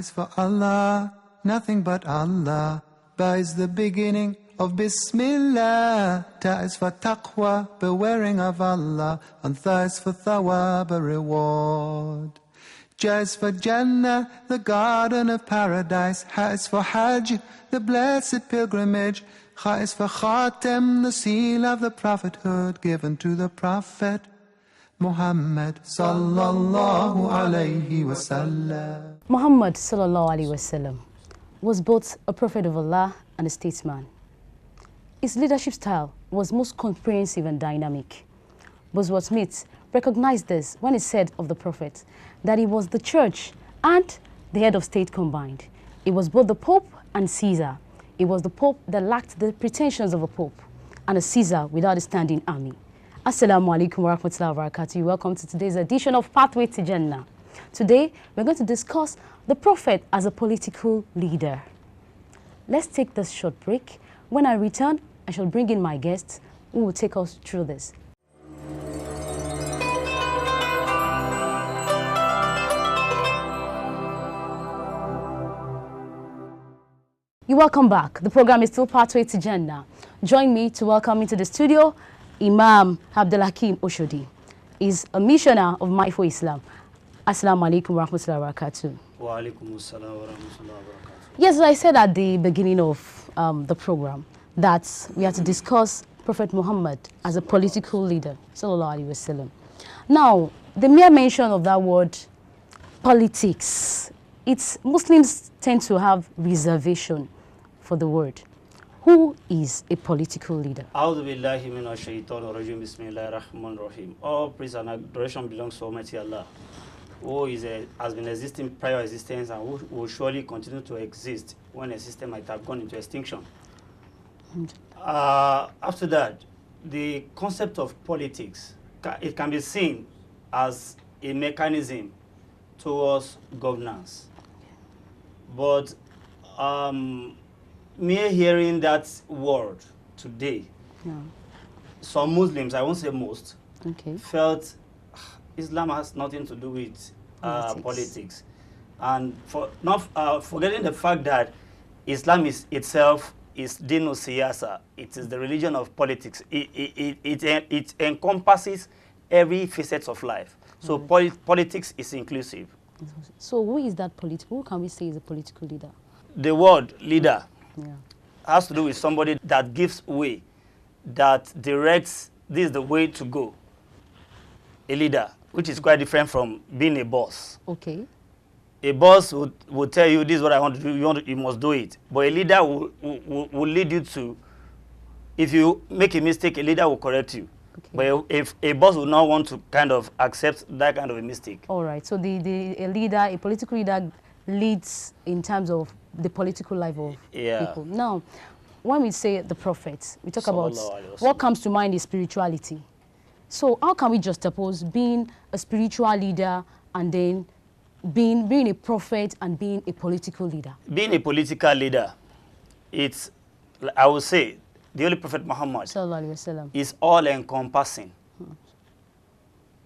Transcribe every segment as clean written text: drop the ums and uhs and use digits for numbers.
is for Allah, nothing but Allah. Ba is the beginning of Bismillah. Ta is for taqwa, bewaring of Allah. And Tha is for thawab, a reward. Ja is for Jannah, the garden of paradise. Ha is for Hajj, the blessed pilgrimage. Kha is for Khatem, the seal of the prophethood given to the Prophet Muhammad sallallahu alayhi wasallam. Muhammad sallallahu alayhi wasallam was both a prophet of Allah and a statesman. His leadership style was most comprehensive and dynamic. Bosworth Smith recognized this when he said of the prophet that he was the church and the head of state combined. He was both the Pope and Caesar. He was the Pope that lacked the pretensions of a Pope and a Caesar without a standing army. Assalamu alaikum wa rahmatullahi wa barakatuh. Welcome to today's edition of Pathway to Jannah. Today, we're going to discuss the Prophet as a political leader. Let's take this short break. When I return, I shall bring in my guests who will take us through this. You're welcome back. The program is still Pathway to Jannah. Join me to welcome into the studio Imam ABDULHAKEEM OSHODI. He's a missioner of Mindful Islam. Assalamu alaikum wa rahmatullahi wa barakatuh. Wa alaikum assalam wa rahmatullahi wa barakatuh. Yes, as I said at the beginning of the program, that we have to discuss Prophet Muhammad as a political leader. Sallallahu alaihi wasallam. Now, the mere mention of that word, politics, Muslims tend to have reservation for the word. Who is a political leader? A'udhu billahi minash shaitanir rajim. Bismillahir rahmanir rahim. All praise and adoration belongs to Almighty Allah, who has been existing prior existence and who will surely continue to exist when a system might have gone into extinction. After that, the concept of politics, it can be seen as a mechanism towards governance. But mere hearing that word today, some Muslims, I won't say most, felt Islam has nothing to do with politics. And not forgetting the fact that Islam itself is dinu siyasa. It is the religion of politics. It encompasses every facet of life. So politics is inclusive. So who is that political? Who can we say is a political leader? The word leader has to do with somebody that gives way, that directs, this is the way to go. A leader, which is quite different from being a boss. Okay. A boss would tell you, this is what I want to do, you must do it. But a leader will lead you to, if you make a mistake, a leader will correct you. Okay. But if a boss would not want to kind of accept that kind of a mistake. All right. So a political leader leads in terms of the political life of people. Now, when we say the prophet, we talk about what comes to mind is spirituality. So how can we juxtapose being a spiritual leader and then being a prophet and being a political leader? Being a political leader, it's, I would say, the Holy Prophet Muhammad is all-encompassing.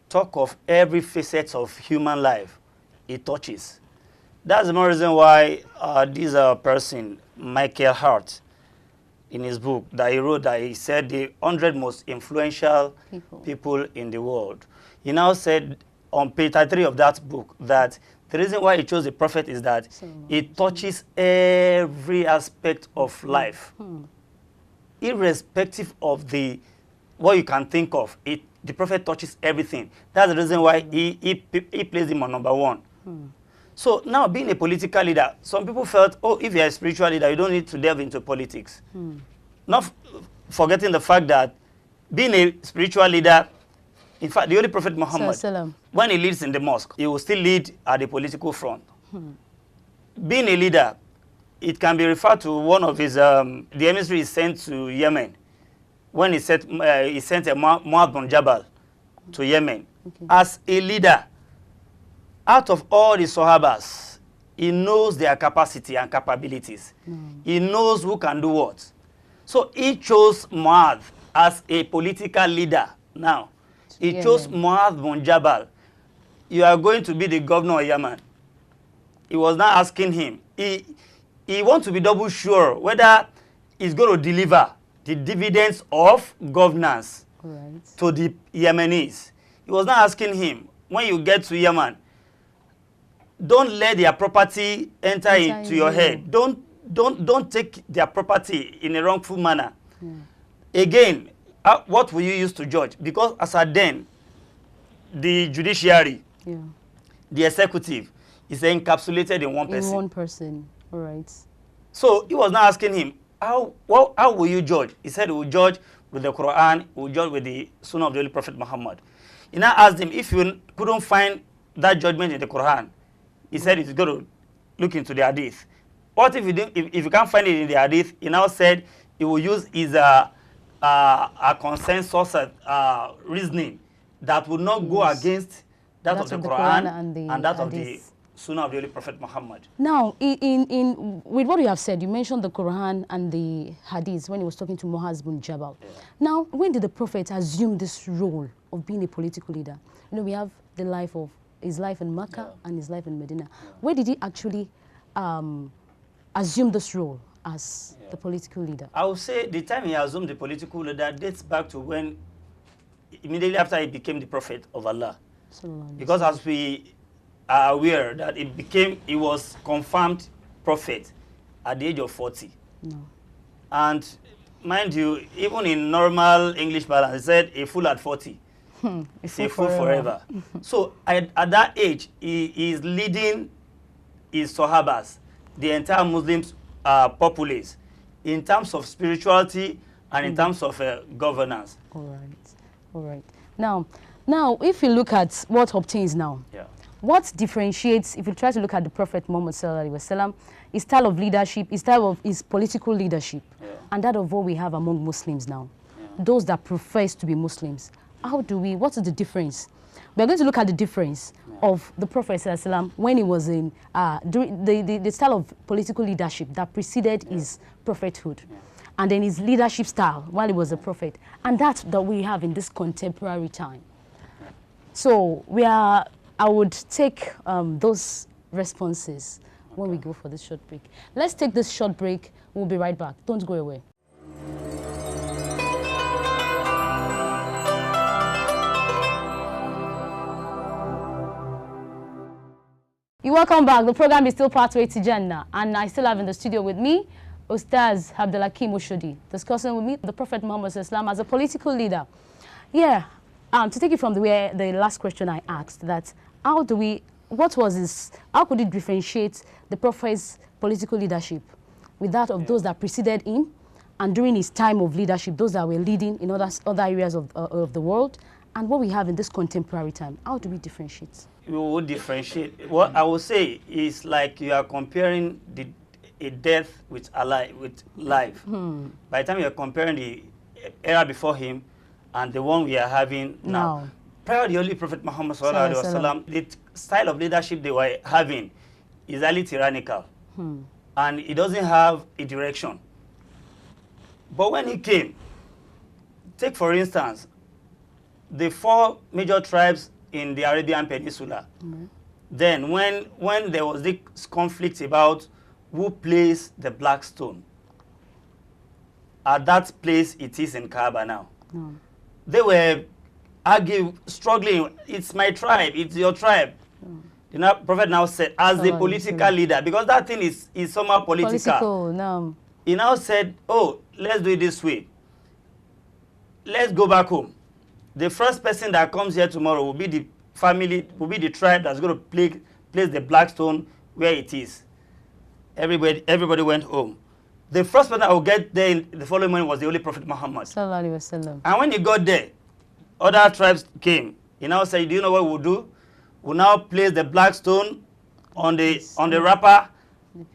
Talk of every facet of human life, it touches. That's the more reason why this person, Michael Hart, in his book that he wrote, that he said the 100 most influential people in the world. He now said on page 33 of that book that the reason why he chose the prophet is that it touches every aspect of life. Irrespective of what you can think of, the prophet touches everything. That's the reason why he placed him on number one. So now, being a political leader, some people felt, oh, if you're a spiritual leader, you don't need to delve into politics. Not forgetting the fact that being a spiritual leader, in fact, the Holy Prophet Muhammad, when he leads in the mosque, he will still lead at the political front. Being a leader, it can be referred to one of his, the emissary is sent to Yemen, when he sent Mu'adh bin Jabal to Yemen. As a leader, out of all the Sahabas, he knows their capacity and capabilities. He knows who can do what. So he chose Mu'adh as a political leader. Now, he chose Mu'adh bin Jabal. You are going to be the governor of Yemen. he was now asking him, he wants to be double sure whether he's going to deliver the dividends of governance to the Yemenis. He was now asking him, when you get to Yemen, don't let their property enter into your head. Don't take their property in a wrongful manner. Again, what will you use to judge? Because as at then, the judiciary, the executive, is encapsulated in one person. In one person, all right. So he was now asking him, how will you judge? He said he will judge with the Quran, he will judge with the Sunnah of the Holy Prophet Muhammad. He now asked him, if you couldn't find that judgment in the Quran, he said he's going to look into the Hadith. What if you can't find it in the Hadith? He now said he will use his a consensus reasoning that would not go against that of the Quran and that of the Sunnah of the Holy Prophet Muhammad. Now, with what you have said, you mentioned the Quran and the Hadith when he was talking to Muaz bin Jabal. Now, when did the Prophet assume this role of being a political leader? You know, we have the life of his life in Mecca and his life in Medina. Where did he actually assume this role as the political leader? I would say the time he assumed the political leader dates back to when, immediately after he became the Prophet of Allah. Because as we are aware that he was confirmed prophet at the age of 40. And mind you, even in normal English balance, he said a fool at 40. A fool forever. So at that age, he is leading his Sahabas, the entire Muslims populace, in terms of spirituality and in terms of governance. All right. Now, if you look at what obtains now, what differentiates, if you try to look at the Prophet Muhammad sallallahu alaihi wasallam, his style of leadership, his style of his political leadership, and that of what we have among Muslims now, those that profess to be Muslims, what is the difference? We're going to look at the difference of the Prophet sallallahu alaihi wasallam when he was in the style of political leadership that preceded his prophethood, and then his leadership style while he was a prophet, and that we have in this contemporary time. So I would take those responses when we go for this short break. Let's take this short break. We'll be right back. Don't go away. You're welcome back. The program is still Pathway to Jannah, and I still have in the studio with me Ustaz ABDULHAKEEM OSHODI, discussing with me the Prophet Muhammad Islam as a political leader. To take it from the last question I asked, that how could it differentiate the Prophet's political leadership with that of those that preceded him, and during his time of leadership, those that were leading in other areas of the world, and what we have in this contemporary time? How do we differentiate? We would differentiate. What I would say is like you are comparing a death with life. By the time you are comparing the era before him and the one we are having now. Prior to the Holy Prophet Muhammad sallallahu alaihi wasallam, the style of leadership they were having is highly tyrannical, and it doesn't have a direction. But when he came, take for instance, the 4 major tribes in the Arabian Peninsula. Then when there was this conflict about who placed the black stone, at that place it is in Kaaba now. They were struggling, it's my tribe, it's your tribe. The Prophet now said, as the political leader, because that thing is somehow political. He now said, oh, let's do it this way. Let's go back home. The first person that comes here tomorrow will be the family, will be the tribe that's going to place the black stone where it is. Everybody went home. The first person that will get there the following morning was the Holy Prophet Muhammad. And when he got there, other tribes came. He now said, do you know what we'll do? We'll now place the black stone on the wrapper,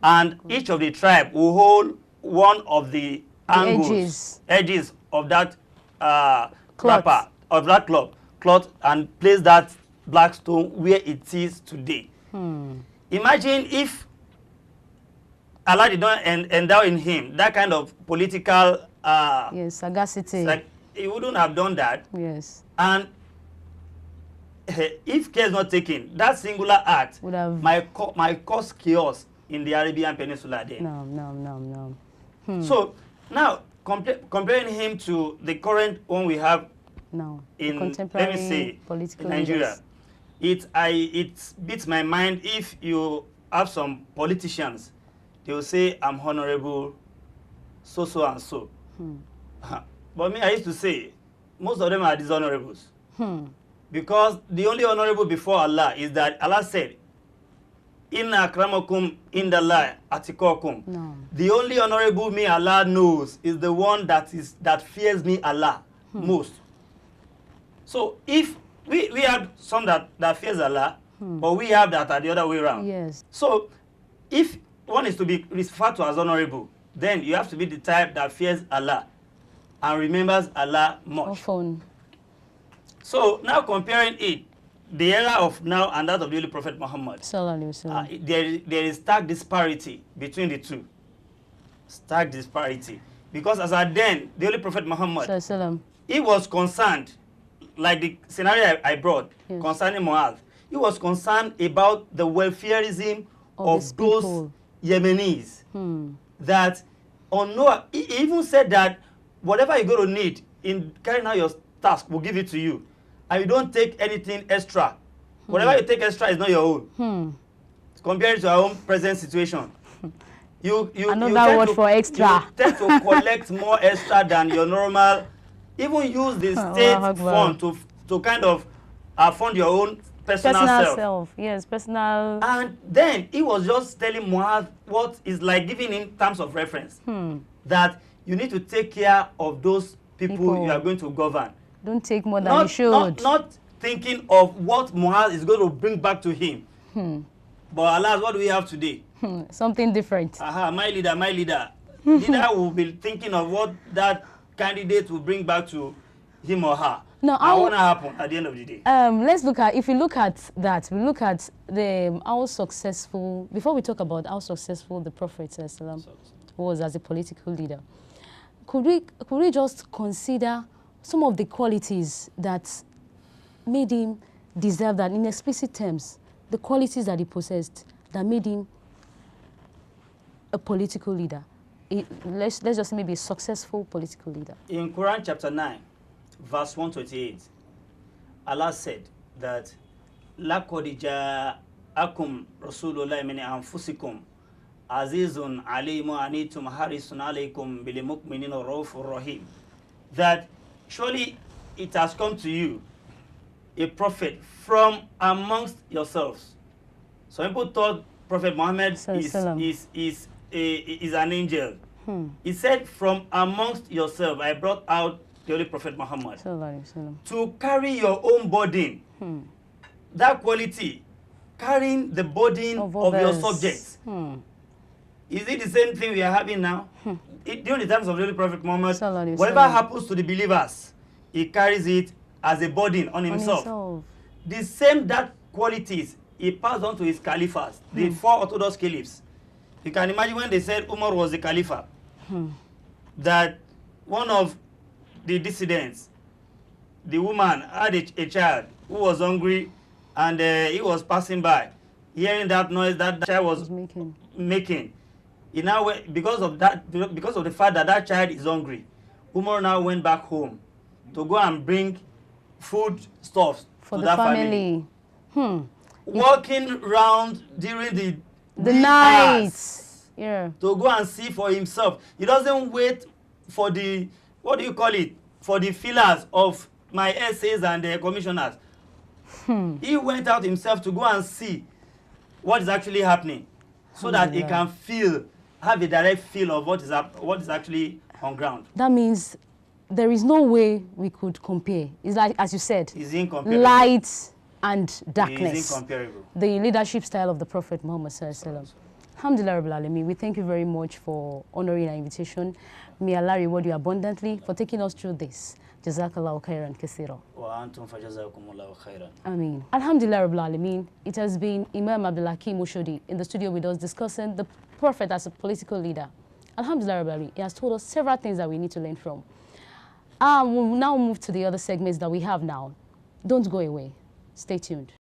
and each of the tribe will hold one of the angles, edges of that wrapper, of that cloth, and place that black stone where it is today. Imagine if Allah did not endow in him that kind of political sagacity. Like, he wouldn't have done that. Yes. And if care is not taken, that singular act Would have might cause chaos in the Arabian Peninsula there. No. So now comparing him to the current one we have in, contemporary, let me say, political in Nigeria, leaders. it beats my mind if you have some politicians, they will say, I'm honorable, so and so. But me, I used to say, most of them are dishonorables. Because the only honorable before Allah is that Allah said, Inna akramakum indallahi atqakum. No. The only honorable me Allah knows is the one that fears me Allah most. So if we have some that fears Allah, but we have that are the other way around. Yes. So if one is to be referred to as honorable, then you have to be the type that fears Allah and remembers Allah much. Often. So now comparing it, the era of now and that of the Holy Prophet Muhammad, there is stark disparity between the two. Stark disparity. Because as at then, the Holy Prophet Muhammad, he was concerned, like the scenario I brought, concerning Mu'adh, he was concerned about the welfareism of those Yemenis. That on Noah, he even said that whatever you're going to need in carrying out your task, we'll give it to you. And you don't take anything extra. Whatever you take extra is not your own. Compared to our own present situation. Another word for extra. You tend to collect more extra than your normal. Even use the state fund to kind of fund your own personal self. Yes, personal. And then he was just telling Mu'adh what is like giving him terms of reference. That you need to take care of those people you are going to govern. Don't take more than you should. Not thinking of what Mu'adh is going to bring back to him. But alas, what do we have today? Something different. My leader. Leader will be thinking of what that candidate will bring back to him or her. No, what will happen at the end of the day? Let's look at, if we look at that, we look at how successful, before we talk about how successful the Prophet was as a political leader, could we just consider some of the qualities that made him deserve that, in explicit terms, the qualities that he possessed that made him a political leader? Let's just maybe a successful political leader. In Quran chapter 9, verse 128, Allah said that لَقَدْ جَاءَكُمْ رَسُولُ اللَّهِ مِنْ أَنفُسِكُمْ عَزِيزٌ عَلَيْهِ مَا عَنِيتُمْ حَرِيصٌ عَلَيْكُمْ بِالْمُؤْمِنِينَ رَءُوفٌ رَحِيمٌ. That surely it has come to you a prophet from amongst yourselves. Some people thought Prophet Muhammad is an angel. He said, from amongst yourself, I brought out the Holy Prophet Muhammad to carry your own burden. That quality, carrying the burden of your subjects. Is it the same thing we are having now? During the times of the Holy Prophet Muhammad, whatever happens to the believers, he carries it as a burden on himself. The same that qualities he passed on to his caliphs, the 4 Orthodox caliphs. You can imagine when they said Umar was the caliph, that one of the dissidents, the woman had a child who was hungry, and he was passing by, hearing that noise that the child was making. He now went, because of the fact that that child is hungry, Umar now went back home to go and bring food stuffs to that family. Walking around during the night to go and see for himself. He doesn't wait for the, what do you call it, for the fillers of my essays and the commissioners. He went out himself to go and see what is actually happening, so that he can have a direct feel of what is actually on ground. That means there is no way we could compare. It's like, as you said, it's incomparable. Light and darkness. It's incomparable. The leadership style of the Prophet Muhammad sallallahu alaihi wasallam. Alhamdulillah Rabbil Alameen, we thank you very much for honoring our invitation. May Allah reward you abundantly for taking us through this. Jazakallahu khairan kaseera. Wa antum fajazakumullahu khairan. Ameen. Alhamdulillah Rabbil Alameen. It has been Imam ABDULHAKEEM OSHODI in the studio with us discussing the Prophet as a political leader. Alhamdulillah Rabbil Alameen. He has told us several things that we need to learn from. We'll now move to the other segments that we have now. Don't go away. Stay tuned.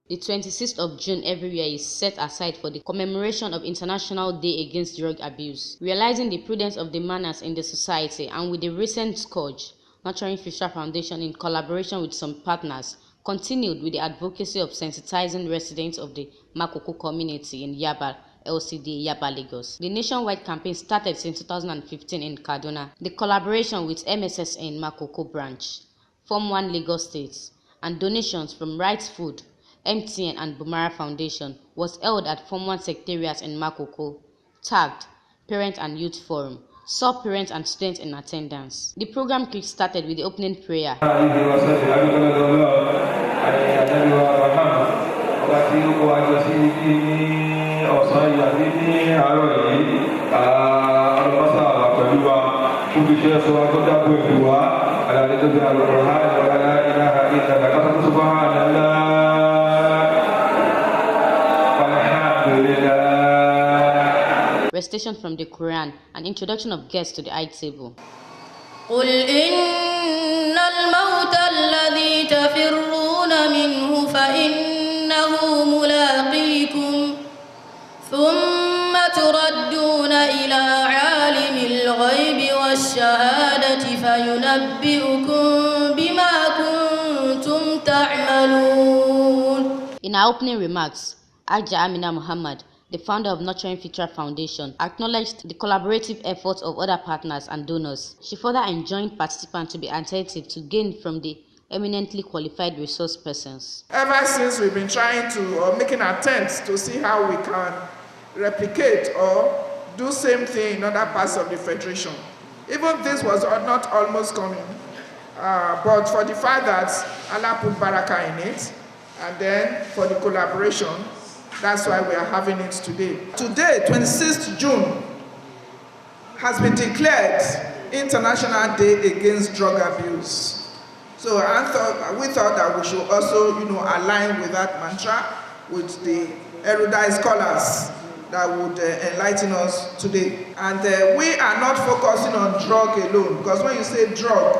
The 26th of June every year is set aside for the commemoration of International Day Against Drug Abuse. Realizing the prudence of the manners in the society, and with the recent scourge, Nurturing Future Foundation, in collaboration with some partners, continued with the advocacy of sensitizing residents of the Makoko community in Yaba, LCD, Yaba, Lagos. The nationwide campaign started since 2015 in Kaduna. The collaboration with MSSN Makoko branch, Form 1 Lagos State, and donations from Rights Food, MTN and Bumara Foundation was held at Form 1 Secretariat in Makoko, tagged Parent and Youth Forum, saw parents and students in attendance. The program kick-started with the opening prayer. Recitation from the Quran and introduction of guests to the high table. قل إن الموت الذي تفرون منه فإنه ملاقيكم ثم تردون إلى عالم الغيب والشهادة فينبئكم بما كنتم تعملون. In our opening remarks, Aja Amina Muhammad, the founder of Nurturing Future Foundation, acknowledged the collaborative efforts of other partners and donors. She further enjoined participants to be attentive to gain from the eminently qualified resource persons. Ever since we've been trying to, or making attempts to see how we can replicate or do same thing in other parts of the Federation. Even this was not almost coming, but for the fact that Allah put barakah in it, and then for the collaboration, that's why we are having it today. Today, 26th June, has been declared International Day Against Drug Abuse. So we thought that we should also, align with that mantra, with the erudite scholars that would enlighten us today. And we are not focusing on drug alone, because when you say drug,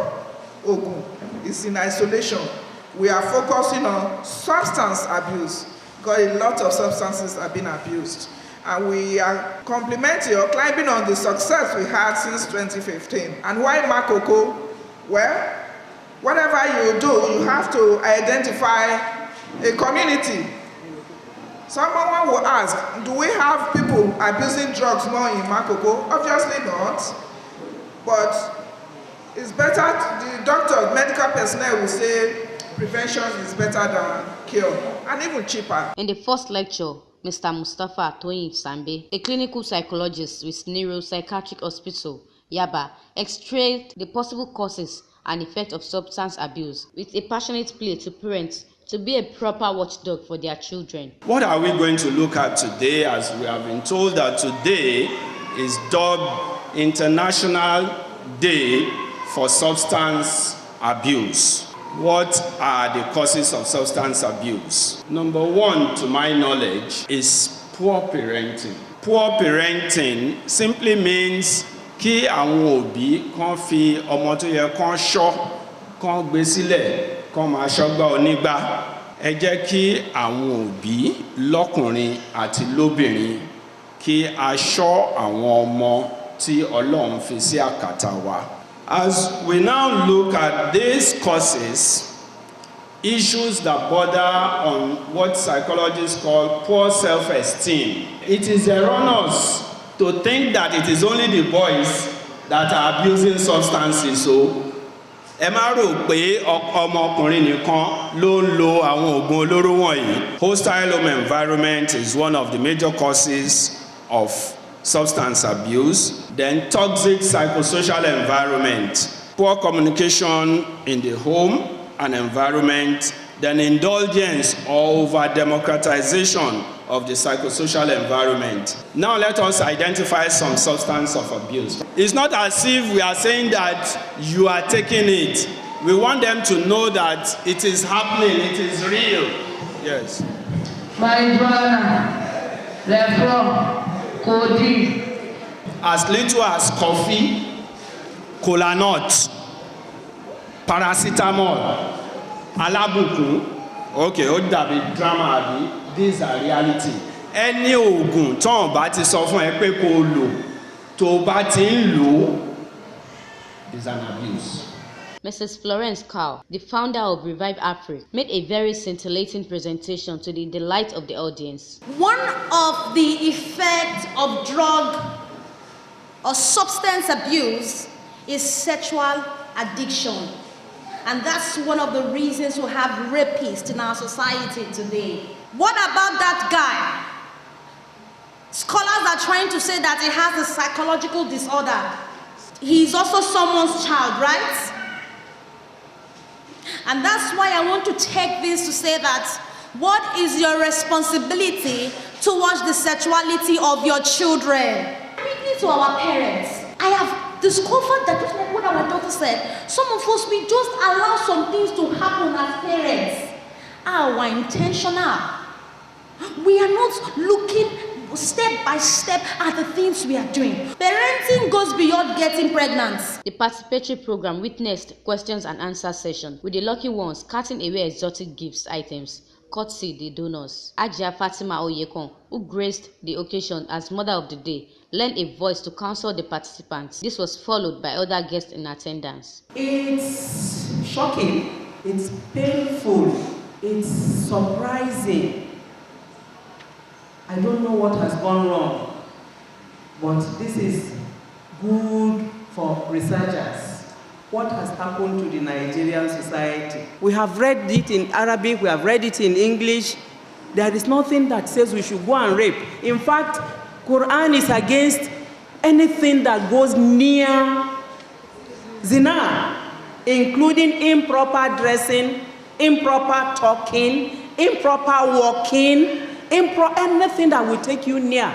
Ogun, it's in isolation. We are focusing on substance abuse, because a lot of substances have been abused. And we are complimenting or climbing on the success we had since 2015. And why Makoko? Well, whatever you do, you have to identify a community. Someone will ask, do we have people abusing drugs more in Makoko? Obviously not. But it's better, the doctors, medical personnel will say prevention is better than cure, and even cheaper. In the first lecture, Mr. Mustafa Atoyin Sambe, a clinical psychologist with Neuropsychiatric Hospital, Yaba, extracted the possible causes and effects of substance abuse with a passionate plea to parents to be a proper watchdog for their children. What are we going to look at today, as we have been told that today is dubbed International Day for Substance Abuse? What are the causes of substance abuse? Number one, to my knowledge, is poor parenting. Poor parenting simply means kí àwọn òbí kàn fi ọmọ tó yẹ kàn ṣọ́ kàn gbé sílẹ̀ kàn máa ṣọ́gbà onígbà. Ẹ jẹ́ kí àwọn òbí lọ́kùnrin àti lóbìnrin kí a ṣọ́ àwọn ọmọ tí Ọlọ́run fi sí àkàtà wa. As we now look at these causes, issues that border on what psychologists call poor self-esteem, it is erroneous to think that it is only the boys that are abusing substances. So, ẹ má rò pé ọmọkùnrin nìkan ló ń lo àwọn oògùn olóró wọ̀nyí. Hostile home environment is one of the major causes of substance abuse. Then toxic psychosocial environment, poor communication in the home and environment, then indulgence or over-democratization of the psychosocial environment. Now let us identify some substance of abuse. It's not as if we are saying that you are taking it. We want them to know that it is happening, it is real. Yes. Marijuana, codeine, as little as coffee, kola nut, paracetamol, alabukun. Okay, ó dàbí drama àbí. These are reality. Any oògùn tọ́n bá ti sọ fún ẹ pé kó lò, tó bá ti ń lò is an abuse. Mrs. Florence Carl, the founder of Revive Africa, made a very scintillating presentation to the delight of the audience. One of the effects of drug or substance abuse is sexual addiction. And that's one of the reasons we have rapists in our society today. What about that guy? Scholars are trying to say that he has a psychological disorder. He's also someone's child, right? And that's why I want to take this to say that what is your responsibility towards the sexuality of your children? Quickly to our parents, I have discovered that just like what our daughter said, some of us, we just allow some things to happen as parents. We're intentional. We are not looking step by step at the things we are doing. Parenting goes beyond getting pregnant. The participatory program witnessed questions and answer session, with the lucky ones carting away exotic gifts items, courtesy the donors. Ajia Fatima Oyekon, who graced the occasion as Mother of the Day, lent a voice to counsel the participants. This was followed by other guests in attendance. It's shocking, it's painful, it's surprising. I don't know what has gone wrong, but this is good for researchers. What has happened to the Nigerian society? We have read it in Arabic, we have read it in English. There is nothing that says we should go and rape. In fact, Quran is against anything that goes near zina, including improper dressing, improper talking, improper walking, anything that will take you near.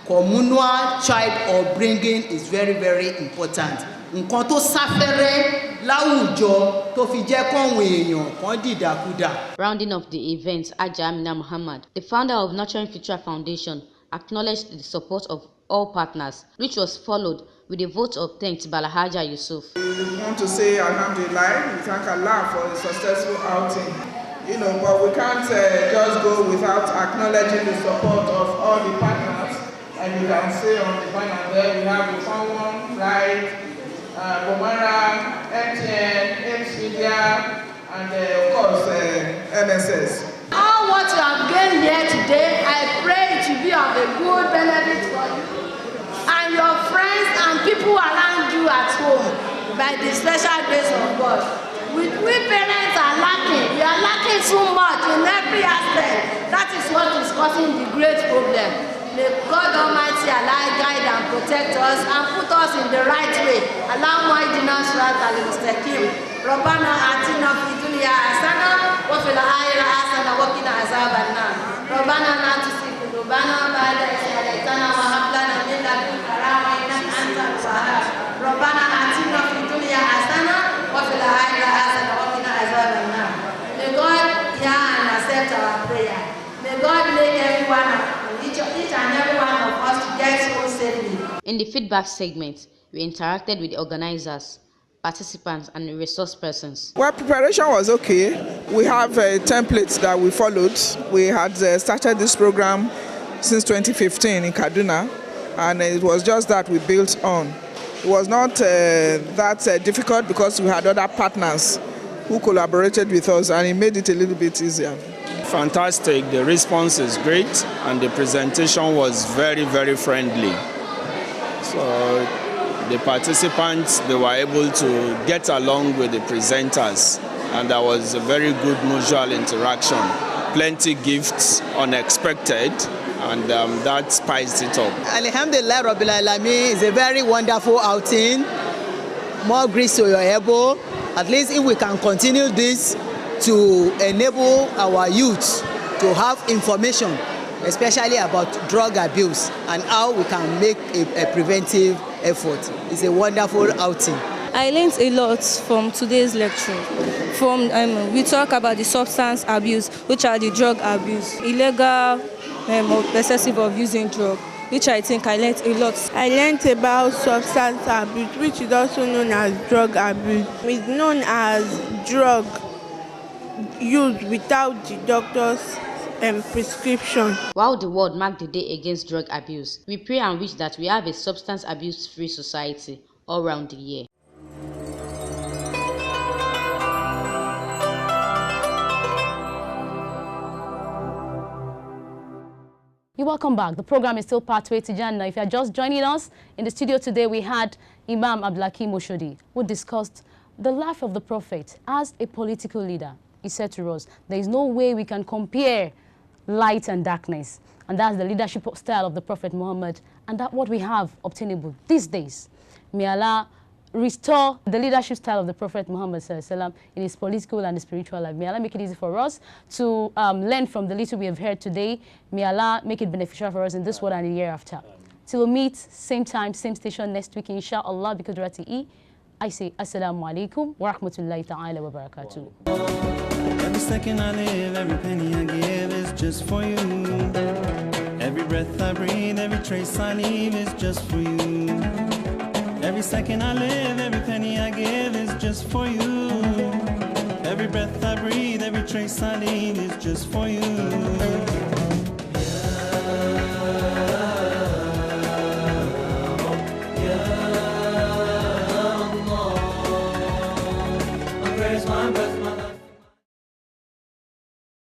Communal child upbringing is very, very important. Nǹkan tó sáfẹ́rẹ́ láwùjọ tó fi jẹ́ kọ́wọ̀n èèyàn kan dìdàkudà. Rounding off the event, Ajia Amina Muhammad, the founder of Nurturing Future Foundation, acknowledged the support of all partners, which was followed with a vote of thanks by Alhaja Yusuf. We want to say Alhamdulillah, we thank Allah for a successful outing. But we can't just go without acknowledging the support of all the partners. And you can see on the panel there, we have the Someone, Right, Bomara, MTN, Media, and of course, MSS. All what you have gained here today, I pray it will be of a good benefit for you and your friends and people around you at home by the special grace of God. We parents are lacking. We are lacking so much in every aspect. That is what is causing the great problem. May God Almighty Allah guide and protect us and put us in the right way. Allah Mu'ayyidina Surat al-Mustaqim. Rabbana atina fid dunya hasana wa fil akhirati hasana wa qina azaban nar. Rabbana la tuzigh qulubana ba'da idh hadaytana wa hab lana min ladunka rahmatan innaka antal wahhab. Rabbana atina fid dunya hasana wa fil akhirati hasana wa qina azaban nar. May God hear and accept our prayer. May God make each and every one of us to get home safely. In the feedback segment, we interacted with the organizers, participants, and resource persons. Well, preparation was okay. We have templates that we followed. We had started this program since 2015 in Kaduna, and it was just that we built on. It was not that difficult because we had other partners who collaborated with us, and it made it a little bit easier. Fantastic. The response is great, and the presentation was very, very friendly. So the participants, they were able to get along with the presenters, and there was a very good mutual interaction. Plenty gifts, unexpected, and that spiced it up. Alhamdulillah Rabbil Alameen is a very wonderful outing. More grease to your elbow. At least if we can continue this to enable our youth to have information, especially about drug abuse and how we can make a preventive effort. It's a wonderful outing. I learned a lot from today's lecture. We talk about the substance abuse, which are the drug abuse, illegal or excessive of using drug. which I think I learned a lot. I learned about substance abuse, which is also known as drug abuse. It's known as drug used without the doctor's prescription. While the world marked the day against drug abuse, we pray and wish that we have a substance abuse-free society all around the year. You're welcome back. The program is still Pathway to Jannah. If you're just joining us, in the studio today we had Imam ABDULHAKEEM OSHODI, who discussed the life of the Prophet as a political leader. He said to us, there is no way we can compare light and darkness. And that's the leadership style of the Prophet Muhammad, and that's what we have obtainable these days. May Allah restore the leadership style of the Prophet Muhammad in his political and spiritual life. May Allah make it easy for us to learn from the little we have heard today. May Allah make it beneficial for us in this world and the year after. Till we meet, same time, same station next week, inshallah, because Rati'i, I say Assalamu alaikum wa rahmatullahi ta'ala wa barakatuh. Every second I live, every penny I give is just for you. Every breath I breathe, every trace I leave is just for you. Every second I live, every penny I give is just for you. Every breath I breathe, every trace I leave is just for you. My